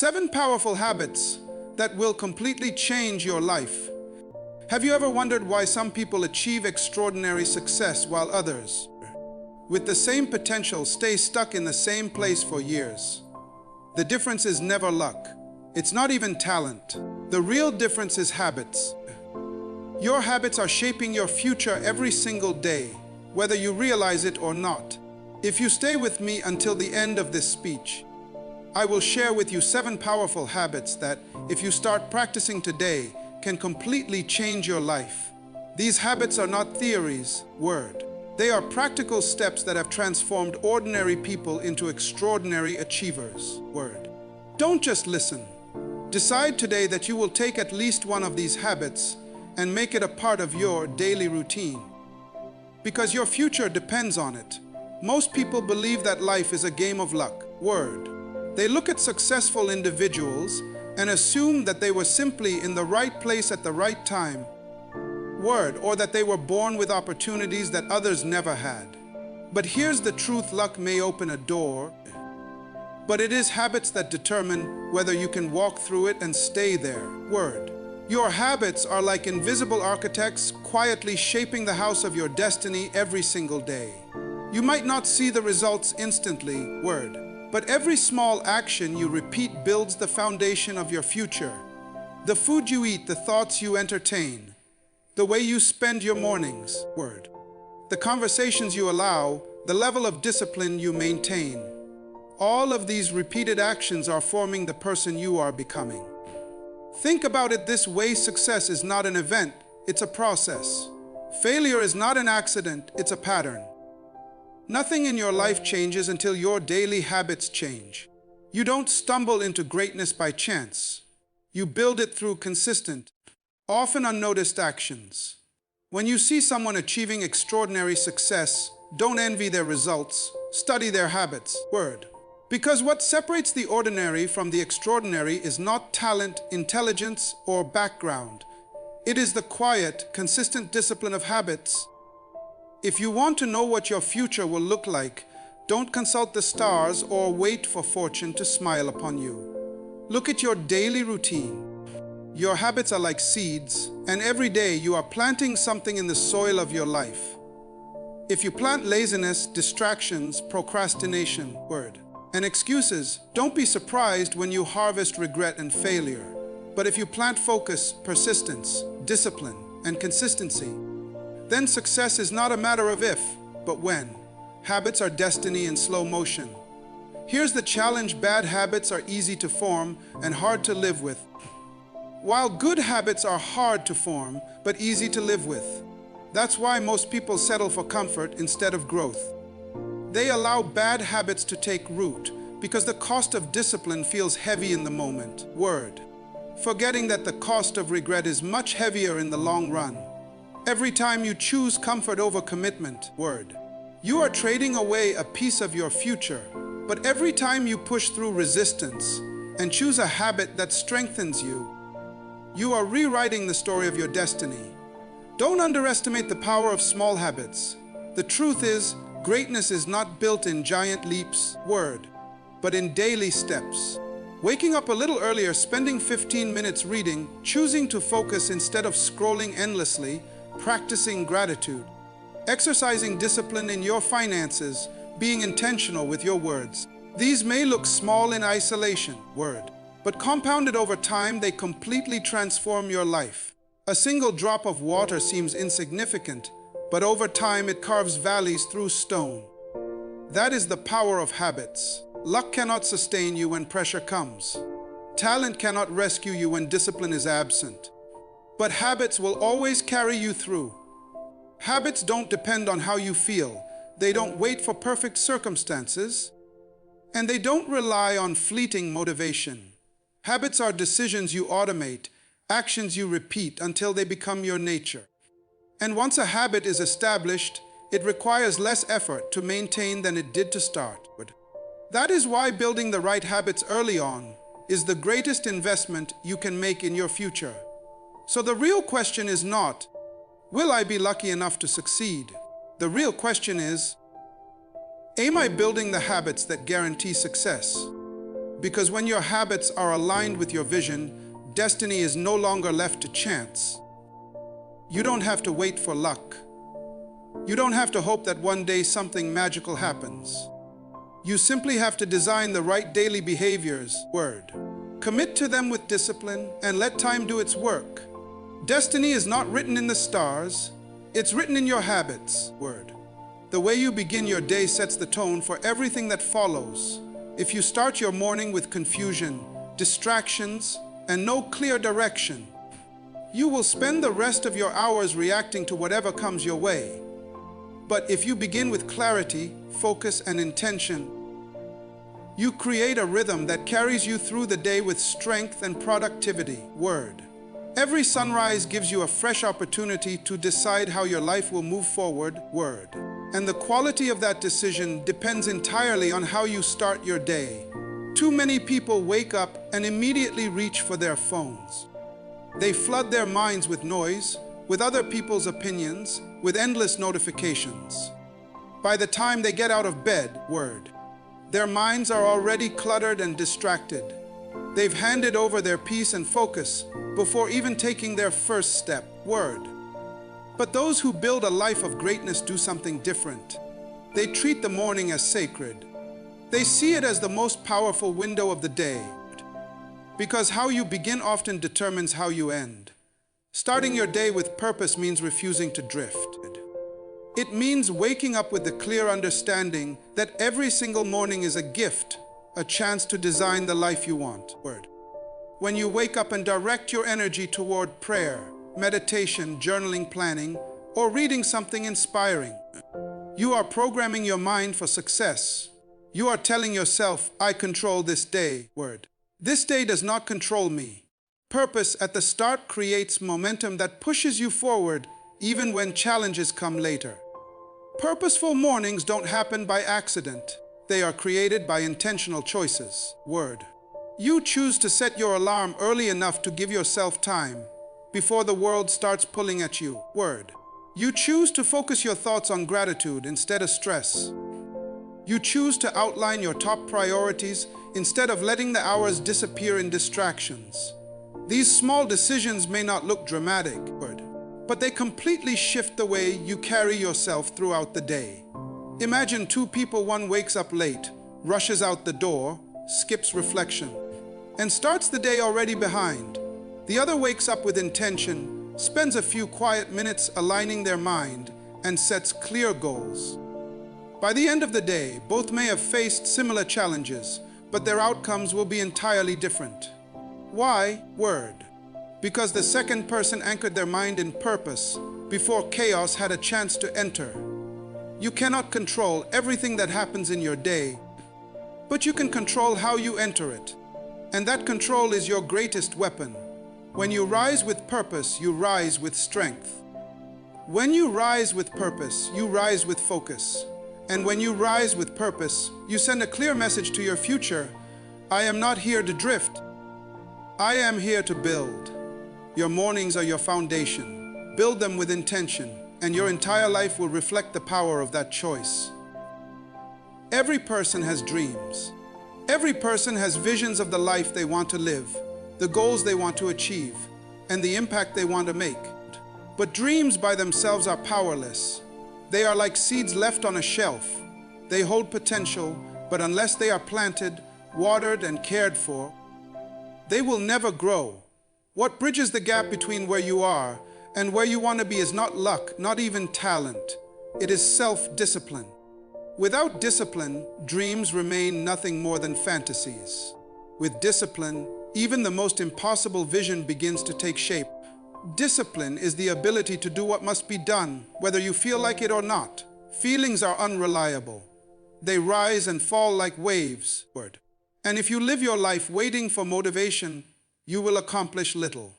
7 powerful habits that will completely change your life. Have you ever wondered why some people achieve extraordinary success while others, with the same potential, stay stuck in the same place for years? The difference is never luck. It's not even talent. The real difference is habits. Your habits are shaping your future every single day, whether you realize it or not. If you stay with me until the end of this speech, I will share with you 7 powerful habits that, if you start practicing today, can completely change your life. These habits are not theories, word. They are practical steps that have transformed ordinary people into extraordinary achievers, word. Don't just listen. Decide today that you will take at least one of these habits and make it a part of your daily routine. Because your future depends on it. Most people believe that life is a game of luck, word. They look at successful individuals and assume that they were simply in the right place at the right time, word, or that they were born with opportunities that others never had. But here's the truth: luck may open a door, but it is habits that determine whether you can walk through it and stay there, word. Your habits are like invisible architects quietly shaping the house of your destiny every single day. You might not see the results instantly, word, but every small action you repeat builds the foundation of your future. The food you eat, the thoughts you entertain, the way you spend your mornings, word. The conversations you allow, the level of discipline you maintain. All of these repeated actions are forming the person you are becoming. Think about it this way: success is not an event, it's a process. Failure is not an accident, it's a pattern. Nothing in your life changes until your daily habits change. You don't stumble into greatness by chance. You build it through consistent, often unnoticed actions. When you see someone achieving extraordinary success, don't envy their results, study their habits, word. Because what separates the ordinary from the extraordinary is not talent, intelligence, or background. It is the quiet, consistent discipline of habits. If you want to know what your future will look like, don't consult the stars or wait for fortune to smile upon you. Look at your daily routine. Your habits are like seeds, and every day you are planting something in the soil of your life. If you plant laziness, distractions, procrastination, word, and excuses, don't be surprised when you harvest regret and failure. But if you plant focus, persistence, discipline, and consistency, then success is not a matter of if, but when. Habits are destiny in slow motion. Here's the challenge: bad habits are easy to form and hard to live with, while good habits are hard to form but easy to live with. That's why most people settle for comfort instead of growth. They allow bad habits to take root because the cost of discipline feels heavy in the moment, word, forgetting that the cost of regret is much heavier in the long run. Every time you choose comfort over commitment, word, you are trading away a piece of your future. But every time you push through resistance and choose a habit that strengthens you, you are rewriting the story of your destiny. Don't underestimate the power of small habits. The truth is, greatness is not built in giant leaps, word, but in daily steps. Waking up a little earlier, spending 15 minutes reading, choosing to focus instead of scrolling endlessly, practicing gratitude, exercising discipline in your finances, being intentional with your words. These may look small in isolation, word, but compounded over time, they completely transform your life. A single drop of water seems insignificant, but over time it carves valleys through stone. That is the power of habits. Luck cannot sustain you when pressure comes. Talent cannot rescue you when discipline is absent. But habits will always carry you through. Habits don't depend on how you feel. They don't wait for perfect circumstances. And they don't rely on fleeting motivation. Habits are decisions you automate, actions you repeat until they become your nature. And once a habit is established, it requires less effort to maintain than it did to start. That is why building the right habits early on is the greatest investment you can make in your future. So the real question is not, will I be lucky enough to succeed? The real question is, am I building the habits that guarantee success? Because when your habits are aligned with your vision, destiny is no longer left to chance. You don't have to wait for luck. You don't have to hope that one day something magical happens. You simply have to design the right daily behaviors, word. Commit to them with discipline and let time do its work. Destiny is not written in the stars, it's written in your habits, word. The way you begin your day sets the tone for everything that follows. If you start your morning with confusion, distractions, and no clear direction, you will spend the rest of your hours reacting to whatever comes your way. But if you begin with clarity, focus, and intention, you create a rhythm that carries you through the day with strength and productivity, word. Every sunrise gives you a fresh opportunity to decide how your life will move forward, word. And the quality of that decision depends entirely on how you start your day. Too many people wake up and immediately reach for their phones. They flood their minds with noise, with other people's opinions, with endless notifications. By the time they get out of bed, word, their minds are already cluttered and distracted. They've handed over their peace and focus before even taking their first step, word. But those who build a life of greatness do something different. They treat the morning as sacred. They see it as the most powerful window of the day. Because how you begin often determines how you end. Starting your day with purpose means refusing to drift. It means waking up with the clear understanding that every single morning is a gift, a chance to design the life you want, word. When you wake up and direct your energy toward prayer, meditation, journaling, planning, or reading something inspiring, you are programming your mind for success. You are telling yourself, I control this day, word. This day does not control me. Purpose at the start creates momentum that pushes you forward even when challenges come later. Purposeful mornings don't happen by accident. They are created by intentional choices, word. You choose to set your alarm early enough to give yourself time before the world starts pulling at you, word. You choose to focus your thoughts on gratitude instead of stress. You choose to outline your top priorities instead of letting the hours disappear in distractions. These small decisions may not look dramatic, word, but they completely shift the way you carry yourself throughout the day. Imagine two people, one wakes up late, rushes out the door, skips reflection, and starts the day already behind. The other wakes up with intention, spends a few quiet minutes aligning their mind, and sets clear goals. By the end of the day, both may have faced similar challenges, but their outcomes will be entirely different. Why? Word. Because the second person anchored their mind in purpose before chaos had a chance to enter. You cannot control everything that happens in your day, but you can control how you enter it. And that control is your greatest weapon. When you rise with purpose, you rise with strength. When you rise with purpose, you rise with focus. And when you rise with purpose, you send a clear message to your future. I am not here to drift. I am here to build. Your mornings are your foundation. Build them with intention, and your entire life will reflect the power of that choice. Every person has dreams. Every person has visions of the life they want to live, the goals they want to achieve, and the impact they want to make. But dreams by themselves are powerless. They are like seeds left on a shelf. They hold potential, but unless they are planted, watered, and cared for, they will never grow. What bridges the gap between where you are and where you want to be is not luck, not even talent. It is self-discipline. Without discipline, dreams remain nothing more than fantasies. With discipline, even the most impossible vision begins to take shape. Discipline is the ability to do what must be done, whether you feel like it or not. Feelings are unreliable. They rise and fall like waves. And if you live your life waiting for motivation, you will accomplish little.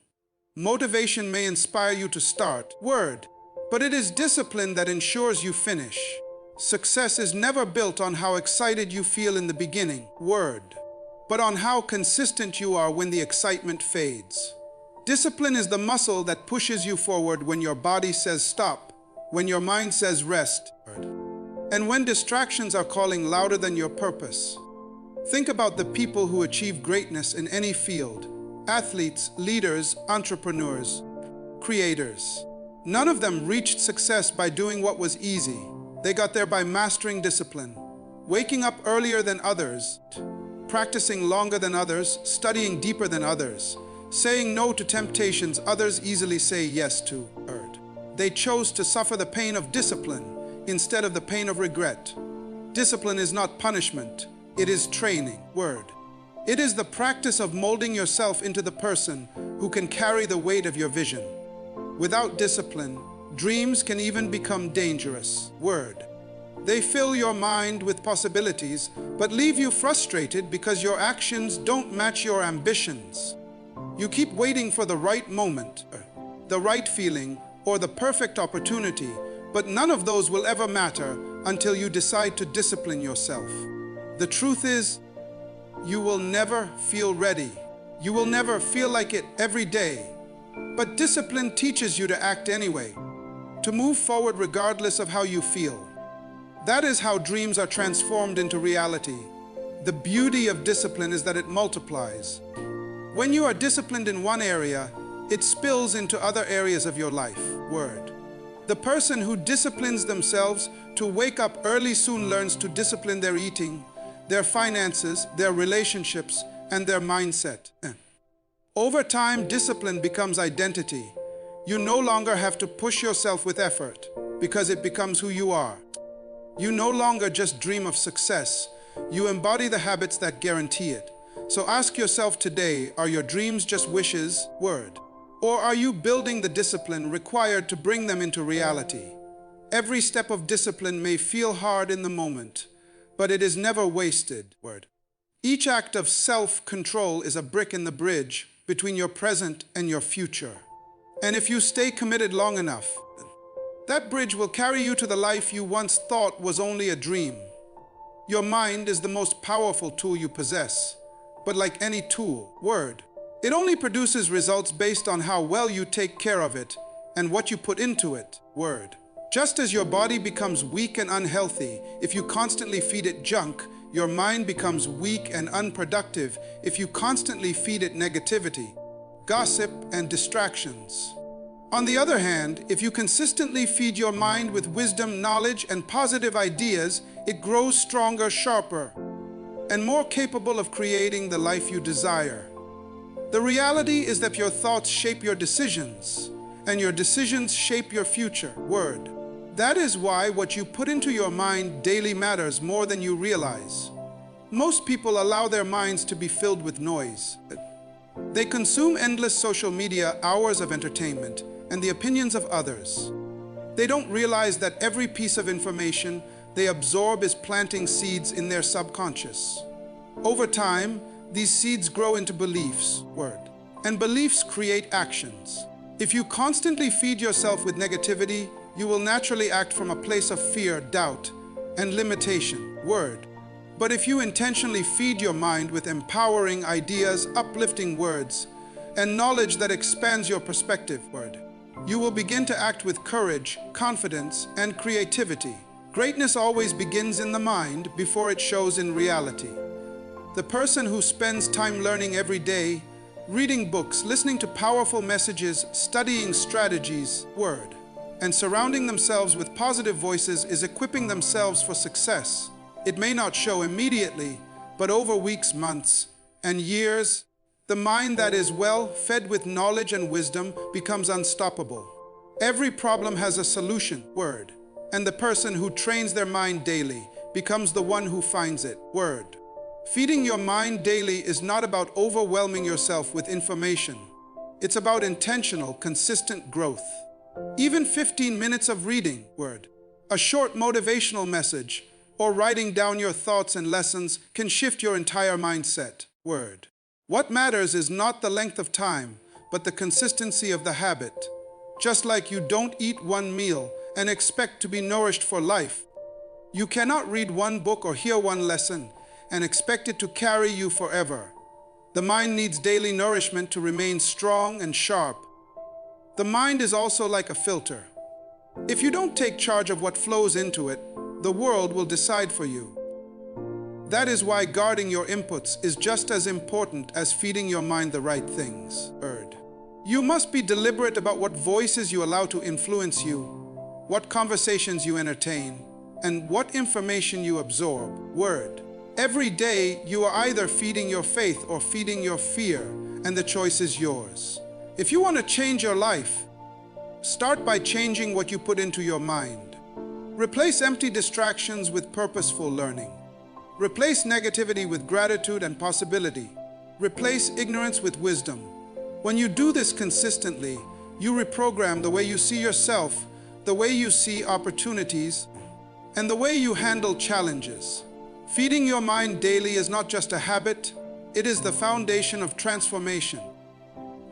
Motivation may inspire you to start, but it is discipline that ensures you finish. Success is never built on how excited you feel in the beginning, but on how consistent you are when the excitement fades. Discipline is the muscle that pushes you forward when your body says stop, when your mind says rest, and when distractions are calling louder than your purpose. Think about the people who achieve greatness in any field: athletes, leaders, entrepreneurs, creators. None of them reached success by doing what was easy. They got there by mastering discipline, waking up earlier than others, practicing longer than others, studying deeper than others, saying no to temptations others easily say yes to. They chose to suffer the pain of discipline instead of the pain of regret. Discipline is not punishment, it is training. It is the practice of molding yourself into the person who can carry the weight of your vision. Without discipline, dreams can even become dangerous. They fill your mind with possibilities, but leave you frustrated because your actions don't match your ambitions. You keep waiting for the right moment, the right feeling, or the perfect opportunity, but none of those will ever matter until you decide to discipline yourself. The truth is, you will never feel ready. You will never feel like it every day. But discipline teaches you to act anyway, to move forward regardless of how you feel. That is how dreams are transformed into reality. The beauty of discipline is that it multiplies. When you are disciplined in one area, it spills into other areas of your life. The person who disciplines themselves to wake up early soon learns to discipline their eating, their finances, their relationships, and their mindset. Over time, discipline becomes identity. You no longer have to push yourself with effort because it becomes who you are. You no longer just dream of success. You embody the habits that guarantee it. So ask yourself today, are your dreams just wishes? Or are you building the discipline required to bring them into reality? Every step of discipline may feel hard in the moment, but it is never wasted. Each act of self-control is a brick in the bridge between your present and your future. And if you stay committed long enough, that bridge will carry you to the life you once thought was only a dream. Your mind is the most powerful tool you possess, but like any tool, it only produces results based on how well you take care of it and what you put into it. Just as your body becomes weak and unhealthy if you constantly feed it junk, your mind becomes weak and unproductive if you constantly feed it negativity, gossip, and distractions. On the other hand, if you consistently feed your mind with wisdom, knowledge, and positive ideas, it grows stronger, sharper, and more capable of creating the life you desire. The reality is that your thoughts shape your decisions, and your decisions shape your future. That is why what you put into your mind daily matters more than you realize. Most people allow their minds to be filled with noise. They consume endless social media, hours of entertainment, and the opinions of others. They don't realize that every piece of information they absorb is planting seeds in their subconscious. Over time, these seeds grow into beliefs, and beliefs create actions. If you constantly feed yourself with negativity, you will naturally act from a place of fear, doubt, and limitation. But if you intentionally feed your mind with empowering ideas, uplifting words, and knowledge that expands your perspective, you will begin to act with courage, confidence, and creativity. Greatness always begins in the mind before it shows in reality. The person who spends time learning every day, reading books, listening to powerful messages, studying strategies, and surrounding themselves with positive voices is equipping themselves for success. It may not show immediately, but over weeks, months, and years, the mind that is well fed with knowledge and wisdom becomes unstoppable. Every problem has a solution, and the person who trains their mind daily becomes the one who finds it, Feeding your mind daily is not about overwhelming yourself with information. It's about intentional, consistent growth. Even 15 minutes of reading, a short motivational message, or writing down your thoughts and lessons can shift your entire mindset. What matters is not the length of time, but the consistency of the habit. Just like you don't eat one meal and expect to be nourished for life, you cannot read one book or hear one lesson and expect it to carry you forever. The mind needs daily nourishment to remain strong and sharp. The mind is also like a filter. If you don't take charge of what flows into it, the world will decide for you. That is why guarding your inputs is just as important as feeding your mind the right things. Third, you must be deliberate about what voices you allow to influence you, what conversations you entertain, and what information you absorb. Word. Every day, you are either feeding your faith or feeding your fear, and the choice is yours. If you want to change your life, start by changing what you put into your mind. Replace empty distractions with purposeful learning. Replace negativity with gratitude and possibility. Replace ignorance with wisdom. When you do this consistently, you reprogram the way you see yourself, the way you see opportunities, and the way you handle challenges. Feeding your mind daily is not just a habit, it is the foundation of transformation.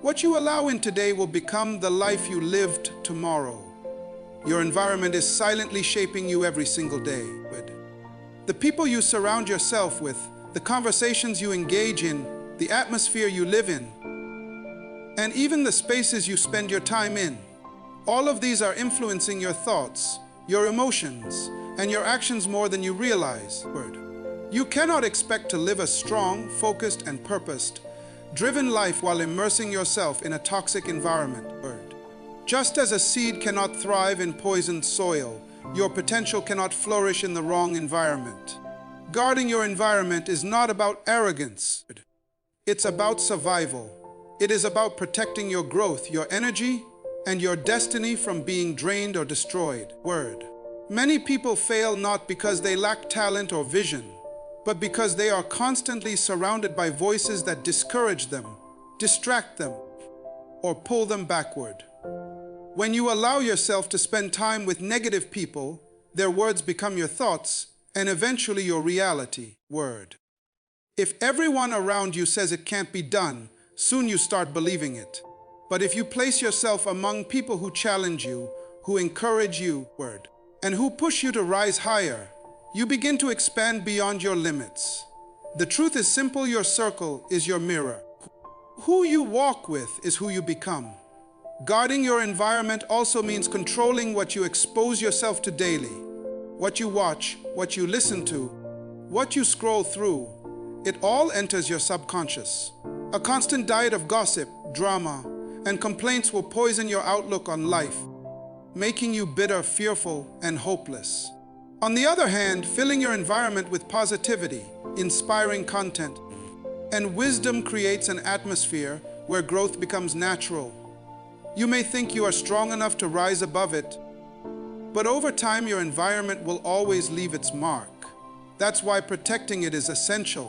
What you allow in today will become the life you lived tomorrow. Your environment is silently shaping you every single day. The people you surround yourself with, the conversations you engage in, the atmosphere you live in, and even the spaces you spend your time in. All of these are influencing your thoughts, your emotions, and your actions more than you realize. You cannot expect to live a strong, focused, and purposed, driven life while immersing yourself in a toxic environment. Just as a seed cannot thrive in poisoned soil, your potential cannot flourish in the wrong environment. Guarding your environment is not about arrogance. It's about survival. It is about protecting your growth, your energy, and your destiny from being drained or destroyed. Many people fail not because they lack talent or vision, but because they are constantly surrounded by voices that discourage them, distract them, or pull them backward. When you allow yourself to spend time with negative people, their words become your thoughts and eventually your reality. If everyone around you says it can't be done, soon you start believing it. But if you place yourself among people who challenge you, who encourage you, and who push you to rise higher, you begin to expand beyond your limits. The truth is simple: your circle is your mirror. Who you walk with is who you become. Guarding your environment also means controlling what you expose yourself to daily. What you watch, what you listen to, what you scroll through, it all enters your subconscious. A constant diet of gossip, drama, and complaints will poison your outlook on life, making you bitter, fearful, and hopeless. On the other hand, filling your environment with positivity, inspiring content, and wisdom creates an atmosphere where growth becomes natural. You may think you are strong enough to rise above it, but over time your environment will always leave its mark. That's why protecting it is essential.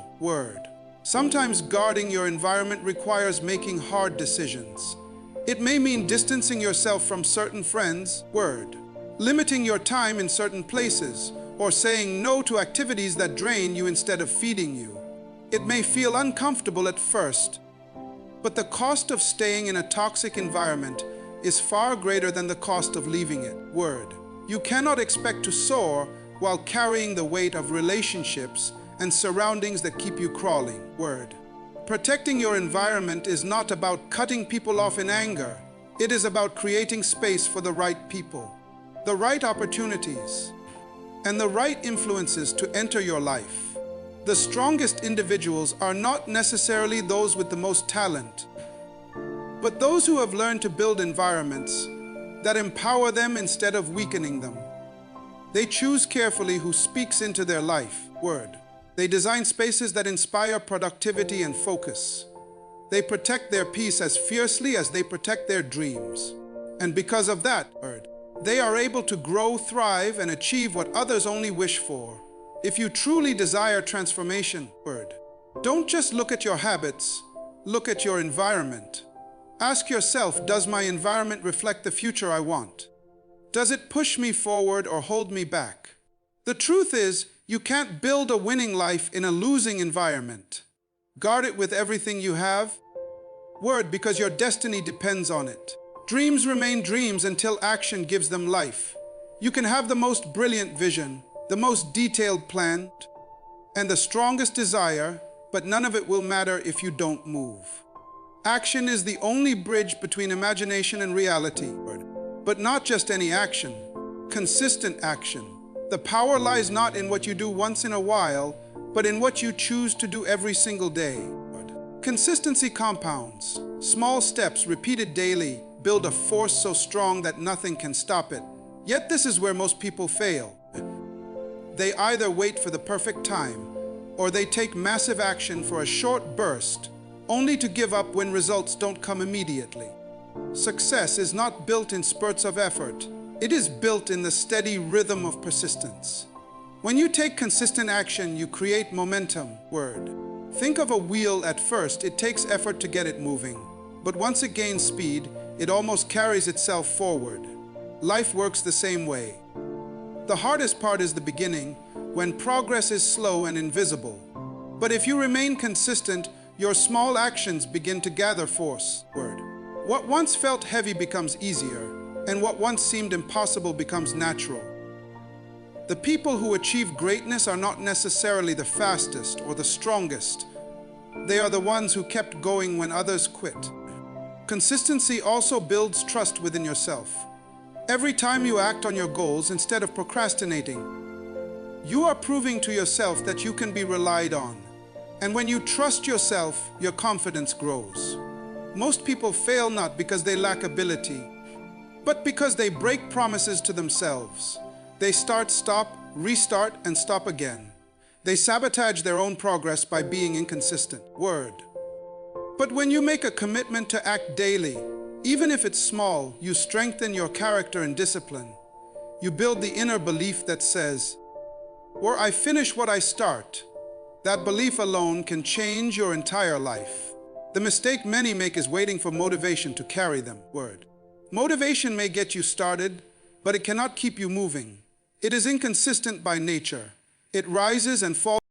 Sometimes guarding your environment requires making hard decisions. It may mean distancing yourself from certain friends, limiting your time in certain places, or saying no to activities that drain you instead of feeding you. It may feel uncomfortable at first, but the cost of staying in a toxic environment is far greater than the cost of leaving it. You cannot expect to soar while carrying the weight of relationships and surroundings that keep you crawling. Protecting your environment is not about cutting people off in anger. It is about creating space for the right people, the right opportunities, and the right influences to enter your life. The strongest individuals are not necessarily those with the most talent, but those who have learned to build environments that empower them instead of weakening them. They choose carefully who speaks into their life. They design spaces that inspire productivity and focus. They protect their peace as fiercely as they protect their dreams. And because of that, they are able to grow, thrive, and achieve what others only wish for. If you truly desire transformation, don't just look at your habits, look at your environment. Ask yourself, does my environment reflect the future I want? Does it push me forward or hold me back? The truth is, you can't build a winning life in a losing environment. Guard it with everything you have, because your destiny depends on it. Dreams remain dreams until action gives them life. You can have the most brilliant vision, the most detailed plan, and the strongest desire, but none of it will matter if you don't move. Action is the only bridge between imagination and reality. But not just any action, consistent action. The power lies not in what you do once in a while, but in what you choose to do every single day. Consistency compounds. Small steps repeated daily build a force so strong that nothing can stop it. Yet this is where most people fail. They either wait for the perfect time, or they take massive action for a short burst, only to give up when results don't come immediately. Success is not built in spurts of effort. It is built in the steady rhythm of persistence. When you take consistent action, you create momentum. Think of a wheel. At first, it takes effort to get it moving, but once it gains speed, it almost carries itself forward. Life works the same way. The hardest part is the beginning, when progress is slow and invisible. But if you remain consistent, your small actions begin to gather force. What once felt heavy becomes easier, and what once seemed impossible becomes natural. The people who achieve greatness are not necessarily the fastest or the strongest. They are the ones who kept going when others quit. Consistency also builds trust within yourself. Every time you act on your goals instead of procrastinating, you are proving to yourself that you can be relied on. And when you trust yourself, your confidence grows. Most people fail not because they lack ability, but because they break promises to themselves. They start, stop, restart, and stop again. They sabotage their own progress by being inconsistent. But when you make a commitment to act daily, even if it's small, you strengthen your character and discipline. You build the inner belief that says, I finish what I start. That belief alone can change your entire life. The mistake many make is waiting for motivation to carry them. Motivation may get you started, but it cannot keep you moving. It is inconsistent by nature. It rises and falls.